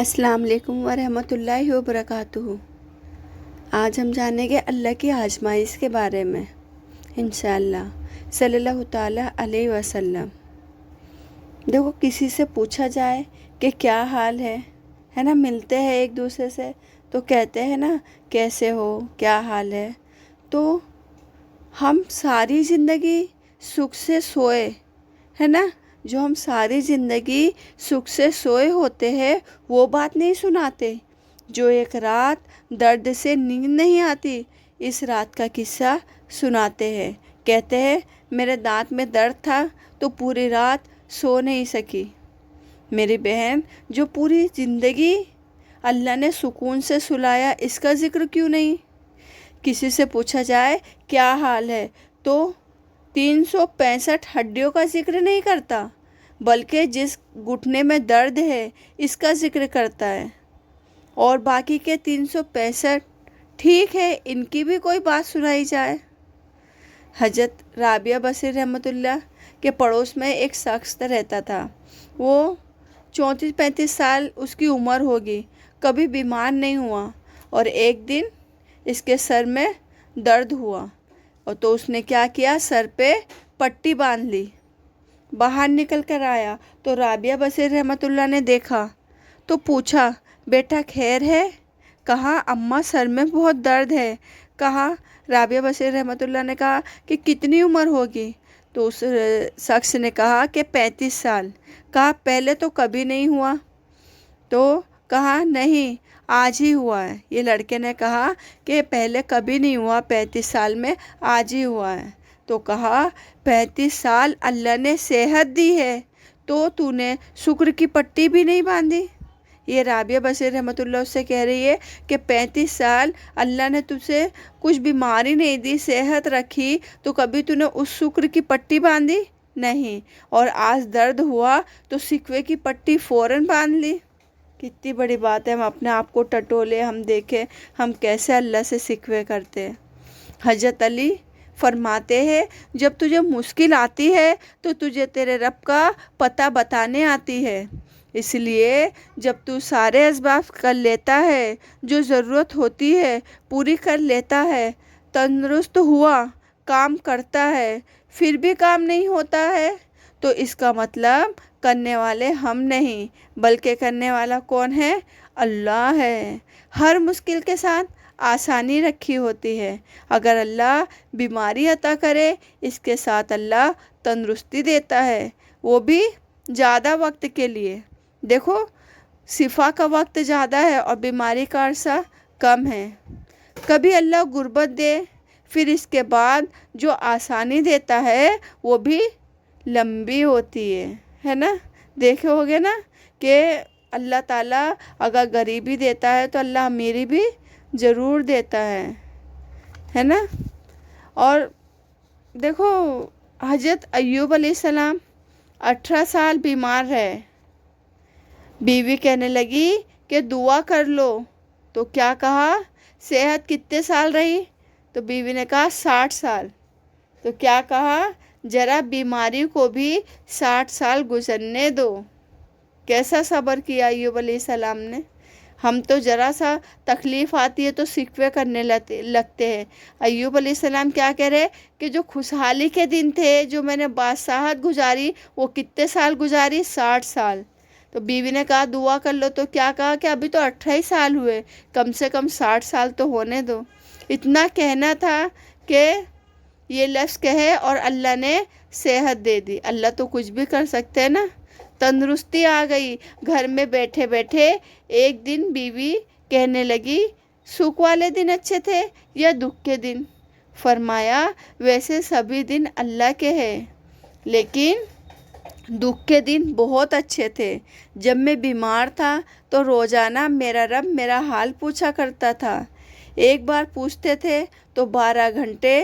السلام علیکم ورحمۃ اللہ وبرکاتہ۔ آج ہم جانیں گے اللہ کی آزمائش کے بارے میں انشاءاللہ صلی اللہ تعالیٰ علیہ وسلم۔ دیکھو، کسی سے پوچھا جائے کہ کیا حال ہے نا، ملتے ہیں ایک دوسرے سے تو کہتے ہیں نا کیسے ہو، کیا حال ہے۔ تو ہم ساری زندگی سکھ سے سوئے، ہے نا، جو ہم ساری زندگی سکھ سے سوئے ہوتے ہیں وہ بات نہیں سناتے۔ جو ایک رات درد سے نیند نہیں آتی، اس رات کا قصہ سناتے ہیں۔ کہتے ہیں میرے دانت میں درد تھا تو پوری رات سو نہیں سکی۔ میری بہن جو پوری زندگی اللہ نے سکون سے سلایا، اس کا ذکر کیوں نہیں؟ کسی سے پوچھا جائے کیا حال ہے تو 365 ہڈیوں کا ذکر نہیں کرتا، بلکہ جس گھٹنے میں درد ہے اس کا ذکر کرتا ہے، اور باقی کے 365 ٹھیک ہے، ان کی بھی کوئی بات سنائی جائے۔ حضرت رابعہ بصری رحمۃ اللہ کے پڑوس میں ایک شخص رہتا تھا۔ وہ 34-35 سال اس کی عمر ہوگی، کبھی بیمار نہیں ہوا، اور ایک دن اس کے سر میں درد ہوا، اور تو اس نے کیا کیا، سر پہ پٹی باندھ لی۔ باہر نکل کر آیا تو رابعہ بصری رحمۃ اللہ نے دیکھا تو پوچھا بیٹا خیر ہے؟ کہا اماں سر میں بہت درد ہے۔ کہا رابعہ بصری رحمۃ اللہ نے کہا کہ کتنی عمر ہوگی؟ تو اس شخص نے کہا کہ 35 سال۔ کہا پہلے تو کبھی نہیں ہوا؟ تو کہا نہیں، آج ہی ہوا ہے۔ یہ لڑکے نے کہا کہ پہلے کبھی نہیں ہوا، 35 سال میں آج ہی ہوا ہے۔ تو کہا 35 سال اللہ نے صحت دی ہے تو نے شکر کی پٹی بھی نہیں باندھی؟ یہ رابعہ بصری رحمۃ اللہ سے کہہ رہی ہے کہ 35 سال اللہ نے تجھے کچھ بیماری نہیں دی، صحت رکھی، تو کبھی نے اس شکر کی پٹی باندھی؟ نہیں، اور آج درد ہوا تو شکوے کی پٹی فوراً باندھ لی۔ کتنی بڑی بات ہے، ہم اپنے آپ کو ٹٹولے، ہم دیکھیں ہم کیسے اللہ سے شکوے کرتے ہیں۔ حضرت علی فرماتے ہیں جب تجھے مشکل آتی ہے تو تجھے تیرے رب کا پتہ بتانے آتی ہے، اس لیے جب تو سارے اسباب کر لیتا ہے، جو ضرورت ہوتی ہے پوری کر لیتا ہے، تندرست ہوا، کام کرتا ہے، پھر بھی کام نہیں ہوتا ہے، تو اس کا مطلب کرنے والے ہم نہیں بلکہ کرنے والا کون ہے؟ اللہ ہے۔ ہر مشکل کے ساتھ آسانی رکھی ہوتی ہے۔ اگر اللہ بیماری عطا کرے، اس کے ساتھ اللہ تندرستی دیتا ہے، وہ بھی زیادہ وقت کے لیے۔ دیکھو، شفا کا وقت زیادہ ہے اور بیماری کا عرصہ کم ہے۔ کبھی اللہ غربت دے، پھر اس کے بعد جو آسانی دیتا ہے وہ بھی لمبی ہوتی ہے نا۔ دیکھے ہوگے نا کہ اللہ تعالیٰ اگر غریبی دیتا ہے تو اللہ امیری بھی ضرور دیتا ہے نا۔ اور دیکھو، حضرت ایوب علیہ السلام 18 سال بیمار رہے۔ بیوی کہنے لگی کہ دعا کر لو، تو کیا کہا، صحت کتنے سال رہی؟ تو بیوی نے کہا 60 سال۔ تو کیا کہا، ذرا بیماری کو بھی 60 سال گزرنے دو۔ کیسا صبر کیا ایوب علیہ السلام نے۔ ہم تو ذرا سا تکلیف آتی ہے تو شکوے کرنے لگتے ہیں۔ ایوب علیہ السلام کیا کہہ رہے کہ جو خوشحالی کے دن تھے، جو میں نے بادشاہت گزاری، وہ کتنے سال گزاری؟ 60 سال۔ تو بیوی نے کہا دعا کر لو، تو کیا کہا کہ ابھی تو 18 ہی سال ہوئے، کم سے کم 60 سال تو ہونے دو۔ اتنا کہنا تھا کہ یہ لفظ کہے اور اللہ نے صحت دے دی۔ اللہ تو کچھ بھی کر سکتے ہیں نا۔ تندرستی آ گئی گھر میں بیٹھے بیٹھے۔ ایک دن بیوی کہنے لگی سکھ والے دن اچھے تھے یا دکھ کے دن؟ فرمایا ویسے سبھی دن اللہ کے ہیں، لیکن دکھ کے دن بہت اچھے تھے۔ جب میں بیمار تھا تو روزانہ میرا رب میرا حال پوچھا کرتا تھا۔ ایک بار پوچھتے تھے تو 12 گھنٹے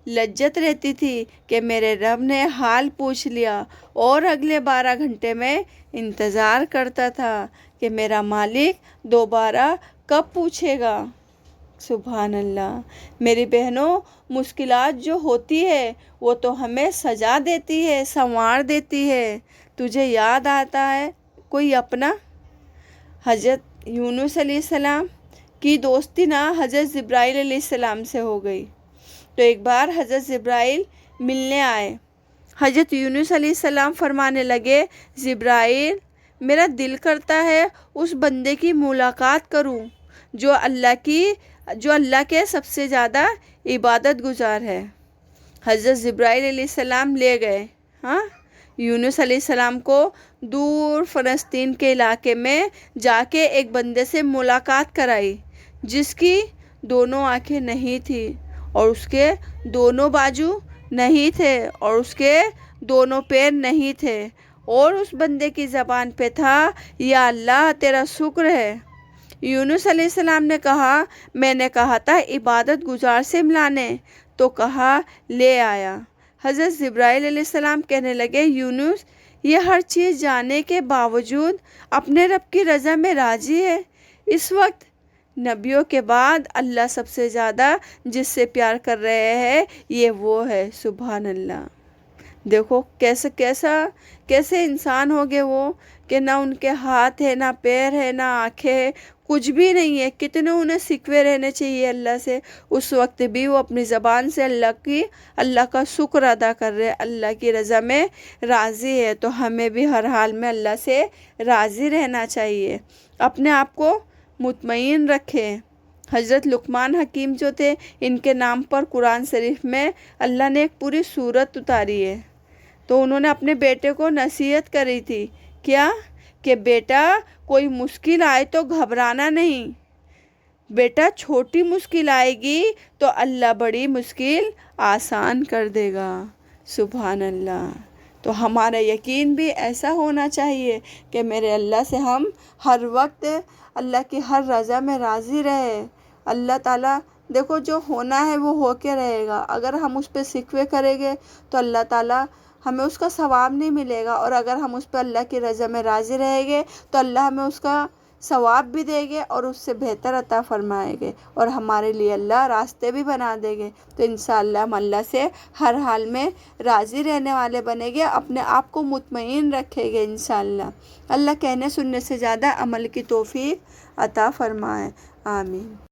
لذت رہتی تھی کہ میرے رب نے حال پوچھ لیا، اور اگلے 12 گھنٹے میں انتظار کرتا تھا کہ میرا مالک دوبارہ کب پوچھے گا۔ سبحان اللہ۔ میری بہنوں، مشکلات جو ہوتی ہے وہ تو ہمیں سجا دیتی ہے، سنوار دیتی ہے۔ تجھے یاد آتا ہے کوئی اپنا؟ حضرت یونس علیہ السلام کی دوستی نا حضرت جبرائیل علیہ السلام سے ہو گئی۔ تو ایک بار حضرت جبرائیل ملنے آئے۔ حضرت یونس علیہ السلام فرمانے لگے، جبرائیل، میرا دل کرتا ہے اس بندے کی ملاقات کروں جو اللہ کے سب سے زیادہ عبادت گزار ہے۔ حضرت جبرائیل علیہ السلام لے گئے یونس علیہ السلام کو دور فلسطین کے علاقے میں جا کے ایک بندے سے ملاقات کرائی جس کی دونوں آنکھیں نہیں تھی اور اس کے دونوں بازو نہیں تھے اور اس کے دونوں پیر نہیں تھے، اور اس بندے کی زبان پہ تھا، یا اللہ تیرا شکر ہے۔ یونس علیہ السلام نے کہا، میں نے کہا تھا عبادت گزار سے ملانے، تو کہا لے آیا۔ حضرت جبرائیل علیہ السلام کہنے لگے، یونس یہ ہر چیز جاننے کے باوجود اپنے رب کی رضا میں راضی ہے۔ اس وقت نبیوں کے بعد اللہ سب سے زیادہ جس سے پیار کر رہے ہیں یہ وہ ہے۔ سبحان اللہ۔ دیکھو کیسے انسان ہو گئے وہ، کہ نہ ان کے ہاتھ ہے، نہ پیر ہے، نہ آنکھیں ہے، کچھ بھی نہیں ہے۔ کتنے انہیں سکھوے رہنے چاہیے اللہ سے، اس وقت بھی وہ اپنی زبان سے اللہ کا شکر ادا کر رہے، اللہ کی رضا میں راضی ہے۔ تو ہمیں بھی ہر حال میں اللہ سے راضی رہنا چاہیے، اپنے آپ کو مطمئن رکھیں۔ حضرت لقمان حکیم جو تھے، ان کے نام پر قرآن شریف میں اللہ نے ایک پوری سورت اتاری ہے۔ تو انہوں نے اپنے بیٹے کو نصیحت کری تھی، کیا کہ بیٹا کوئی مشکل آئے تو گھبرانا نہیں، بیٹا چھوٹی مشکل آئے گی تو اللہ بڑی مشکل آسان کر دے گا۔ سبحان اللہ۔ تو ہمارا یقین بھی ایسا ہونا چاہیے کہ میرے اللہ سے ہم ہر وقت اللہ کی ہر رضا میں راضی رہے۔ اللہ تعالیٰ دیکھو جو ہونا ہے وہ ہو کے رہے گا، اگر ہم اس پہ شکوے کریں گے تو اللہ تعالیٰ ہمیں اس کا ثواب نہیں ملے گا، اور اگر ہم اس پہ اللہ کی رضا میں راضی رہیں گے تو اللہ ہمیں اس کا ثواب بھی دے گے اور اس سے بہتر عطا فرمائیں گے، اور ہمارے لیے اللہ راستے بھی بنا دیں گے۔ تو انشاءاللہ ہم اللہ سے ہر حال میں راضی رہنے والے بنیں گے، اپنے آپ کو مطمئن رکھیں گے انشاءاللہ۔ اللہ کہنے سننے سے زیادہ عمل کی توفیق عطا فرمائے، آمین۔